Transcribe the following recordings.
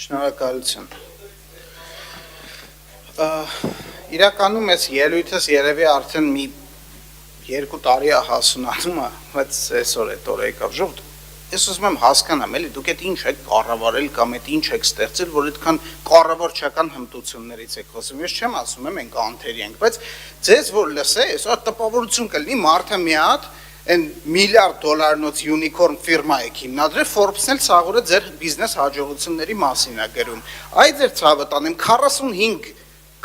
Շնորհակալություն։ Իրականում ես ելույթս երևի արդեն մի 2 տարի է հասունանում, բայց այսօր այդ օրը եկավ ժողովուրդ։ Ես ուզում եմ հասկանամ, էլի դուք այդ ինչ եք կառավարել կամ այդ ինչ եք ստեղծել, որ այդքան կառավարչական հմտություններից եք խոսում։ Ես չեմ ասում, մենք անթերի ենք, բայց ձեզ որ լսեի, այսօր տպավորություն կլինի մարդը մի հատ այն միլիարդ դոլարնոց յունիկորն ֆիրմա եք հիմնադրել, Forbes-ն էլ ցաղուրը ձեր բիզնես հաջողությունների մասին է գրում։ Այ ձեր ցավը տանեմ 45-ը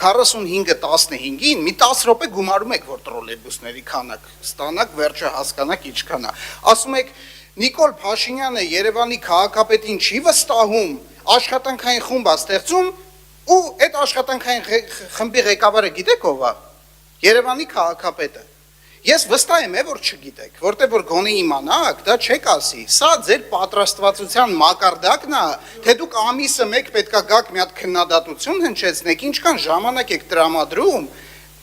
15-ին մի 10 րոպե գումարում եք, որ տրոլեյբուսների քանակ ստանաք, վերջը հասկանաք ինչքան է։ Ասում եք Նիկոլ Փաշինյանը Երևանի քաղաքապետին չի վստահում, աշխատանքային խումբ է ստեղծում ու այդ աշխատանքային խմբի ղեկավարը գիտեք ով է։ Երևանի քաղաքապետը։ Ես վստահ եմ, որ չգիտեք, որտեղ որ գոնե իմանաք, դա չեք ասի։ Սա ձեր պատրաստվածության մակարդակն է, թե դուք ամիսը մեկ պետքա գաք մի հատ քննադատություն հնչեցնեք, ինչքան ժամանակ եք տրամադրում,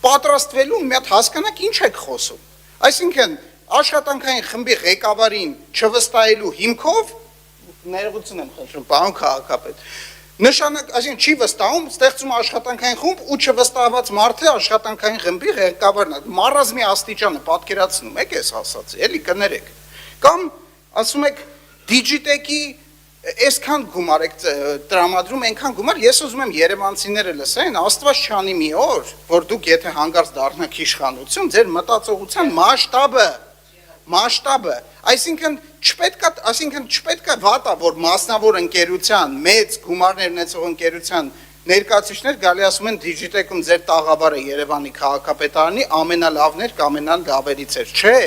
պատրաստվելու մի հատ հասկանաք ինչ եք խոսում։ Այսինքն աշխատանքային խմբի ղեկավարին չվստահելու հիմքով ներողություն եմ խնդրում, պարոն քաղաքապետ։ Նշանակ, այսինքն չի վստահում, ստեղծում աշխատանքային խումբ ու չվստահված մարդը աշխատանքային խմբի ղեկավարն է։ Մարազմի աստիճանը պատկերացնում եք ես ասած, էլի կներեք։ Կամ ասում եք Digitech-ի այսքան գումար եք տրամադրում, այնքան գումար, ես ուզում եմ երևանցիները լսեն, Աստված չանի մի օր, որ դուք եթե հանկարծ դառնաք իշխանություն, ձեր մտածողության մասշտաբը, այսինքն չպետք է վատա, որ մասնավոր ընկերության, մեծ գումարներ ունեցող ընկերության ներկայացուցիչներ գալի ասում են Digitech-ում ձեր տաղավարը Երևանի քաղաքապետարանի ամենալավներ կամ ամենալավերից էր, չէ,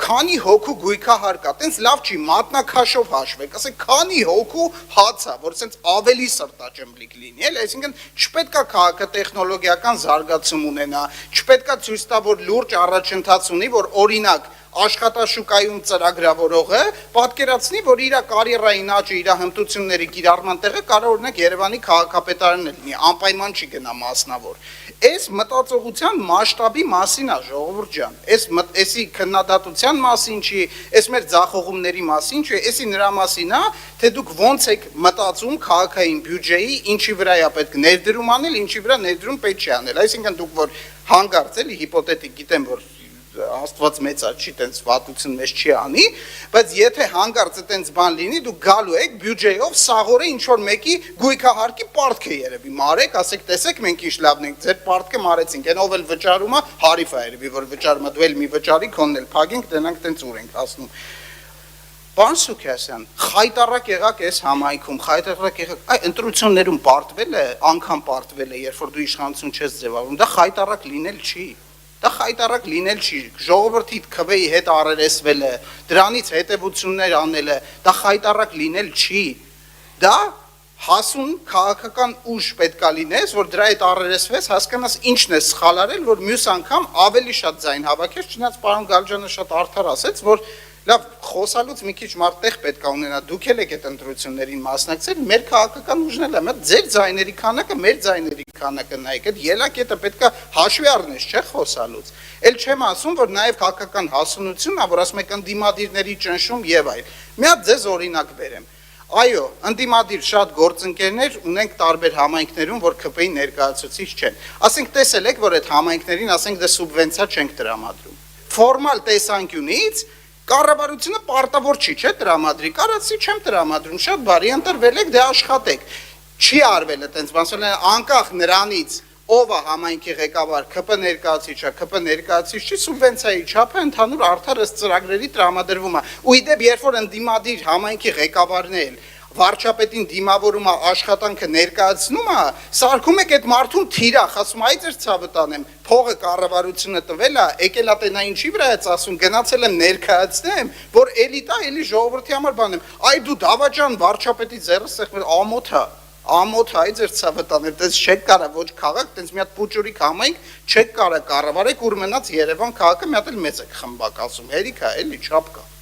քանի հոգու գույքահար կա, տենց լավ չի, մատնաքաշով հաշվեք, ասեք քանի հոգու հացա, որ սենց ավելի սրտաճմլիկ լինի, էլ, այսինքն չպետք է քաղաքատեխնոլոգիական զարգացում ունենա, չպետք է ցույց տա, որ լուրջ առաջընթաց ունի, որ օրինակ աշխատաշուկայում ծրագրավորողը պատկերացնի, որ իր կարիերային աճը, իր հմտությունների կիրառման տեղը կարող օրինակ Երևանի քաղաքապետարանն է լինի, անպայման չի գնա մասնավոր։ Այս մտածողության մասշտաբի մասին է ժողովուրդ ջան, էսի քննադատության մասին չի, էս մեր ձախողումների մասին չի, էսի նրա մասին է, թե դուք ոնց եք մտածում քաղաքային բյուջեի, ինչի վրա է պետք ներդրում անել, ինչի վրա ներդրում պետք չի անել։ Այսինքն դուք որ հանգարց էլի հիպոթետիկ գիտեմ, որ Աստված մեծ է, չի տենց վատություն մեզ չի անի, բայց եթե հանգարց է տենց բան լինի, դուք գալու եք բյուջեով սաղորը ինչ-որ մեկի գույքահարկի պարտք է երևի, մարեք, ասեք, տեսեք մենք ինչ լավն ենք, ձեր պարտքը մարեցինք, են ով էլ վճարում է, հարիվ է երևի, որ վճարում է, դու էլ մի վճարի, քոնն էլ փագենք, տենանք տենց ուր ենք հասնում։ Պարոն Սուքիասյան, խայտառակ եղաք այս համայնքում, խայտառակ եղաք, այ ընտրություններում պարտվել է, անգամ պարտվել է, երբ որ դու իշխանություն չես ձևավորում, դա խայտառակ լինել չի։ Դա խայտառակ լինել չի, ժողովրդի քվեի հետ առերեսվելը, դրանից հետևություններ անելը, դա խայտառակ լինել չի, դա հասուն քաղաքական ուժ պետք է լինես, որ դրա հետ առերեսվես, հասկանաս ինչն է սխալ արել, որ մյուս անգամ ավելի շատ ձայն հավաքես, չնայած պարոն Գալաջյանը շատ արդար ասեց, որ լավ խոսալուց մի քիչ մարդ տեղ պետք է ունենա, դուք էլ եք այդ ընտրություններին մասնակցել, մեր քաղաքական ուժն էլ է, ձեր ձայների քանակը, մեր ձայների քանակը նայեք, այդ ելակետը պետք է հաշվի առնես, չէ՞ խոսալուց։ Էլ չեմ ասում, որ նաև քաղաքական հասունությունն է, որ ասում եք ընդդիմադիրների ճնշում եւ այլ։ Մի հատ ձեզ օրինակ բերեմ։ Այո, ընդդիմադիր շատ գործընկերներ ունենք տարբեր համայնքներում, որ ԿՊ-ի ներկայացուցիչ չեն։ Ասենք տեսել եք, որ այդ համայնքներին, ասենք դե սուբվենցիա չենք տրամադրում։ Ֆորմալ տեսանկյունից կառավարությունը պարտավոր չի, չէ՞ տրամադրի, կարծի չեմ տրամադրում, շատ բարի, ընտրվել եք, դե աշխատեք։ Չի արվել այտենց բան, անկախ նրանից ով է համայնքի ղեկավար, ԿՊ ներկայացուցիչը, ԿՊ ներկայացուցիչ չի, սուբվենցիայի չափը ընդհանուր արդար ըստ ծրագրերի տրամադրվում է։ Ու իդեպ երբ որ ընդդիմադիր համայնքի ղեկավարն է վարչապետին դիմավորում է աշխատանքը ներկայացնում է, սարքում եք այդ մարդուն թիրախ, ասում այ ձեր ցավը տանեմ, փողը կառավարությունը տվել է, եկել է տենա ինչի վրա է ասում, գնացել եմ ներկայացնեմ, որ էլիտա, էլի ժողովրդի համար բան եմ, այ դու դավաճան վարչապետի ձեռը սեղմել ամոթ այ ձեր ցավը տանեմ, դες չեք կարա ոչ քաղաք, տենց մի հատ փուճուրիկ համայնք չեք կարա կառավարեք, ուր մնաց Երևան քաղաքը մի հատ էլ մեծ եք խմբակ ասում, հերիք է, էլի չափ կա։